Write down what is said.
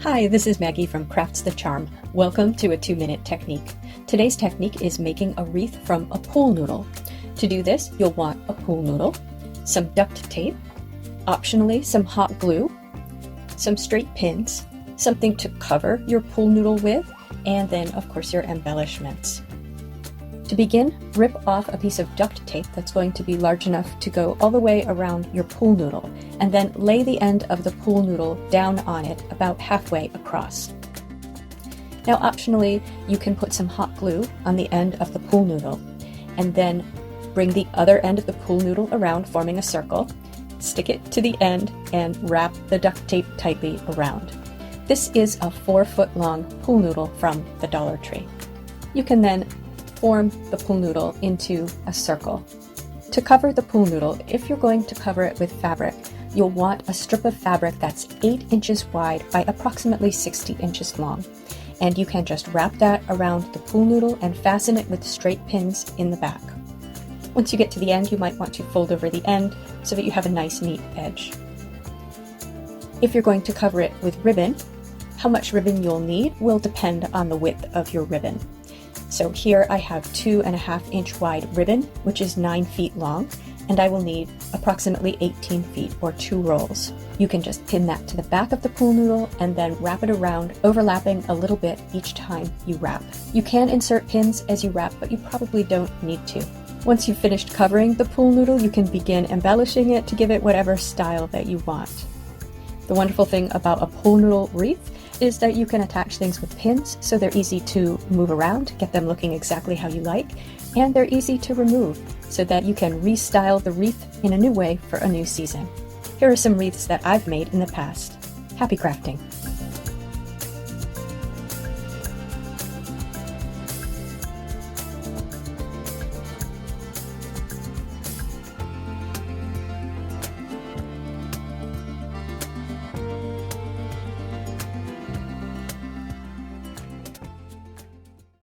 Hi, this is Maggie from Crafts the Charm. Welcome to a 2-minute technique. Today's technique is making a wreath from a pool noodle. To do this, you'll want a pool noodle, some duct tape, optionally some hot glue, some straight pins, something to cover your pool noodle with, and then of course your embellishments. To begin, rip off a piece of duct tape that's going to be large enough to go all the way around your pool noodle, and then lay the end of the pool noodle down on it about halfway across. Now optionally, you can put some hot glue on the end of the pool noodle, and then bring the other end of the pool noodle around, forming a circle, stick it to the end, and wrap the duct tape tightly around. This is a 4-foot long pool noodle from the Dollar Tree. You can then form the pool noodle into a circle. To cover the pool noodle, if you're going to cover it with fabric, you'll want a strip of fabric that's 8 inches wide by approximately 60 inches long. And you can just wrap that around the pool noodle and fasten it with straight pins in the back. Once you get to the end, you might want to fold over the end so that you have a nice, neat edge. If you're going to cover it with ribbon, how much ribbon you'll need will depend on the width of your ribbon. So here I have 2.5 inch wide ribbon, which is 9 feet long, and I will need approximately 18 feet or 2 rolls. You can just pin that to the back of the pool noodle and then wrap it around, overlapping a little bit each time you wrap. You can insert pins as you wrap, but you probably don't need to. Once you've finished covering the pool noodle, you can begin embellishing it to give it whatever style that you want. The wonderful thing about a pool noodle wreath is that you can attach things with pins, so they're easy to move around, get them looking exactly how you like, and they're easy to remove, so that you can restyle the wreath in a new way for a new season. Here are some wreaths that I've made in the past. Happy crafting!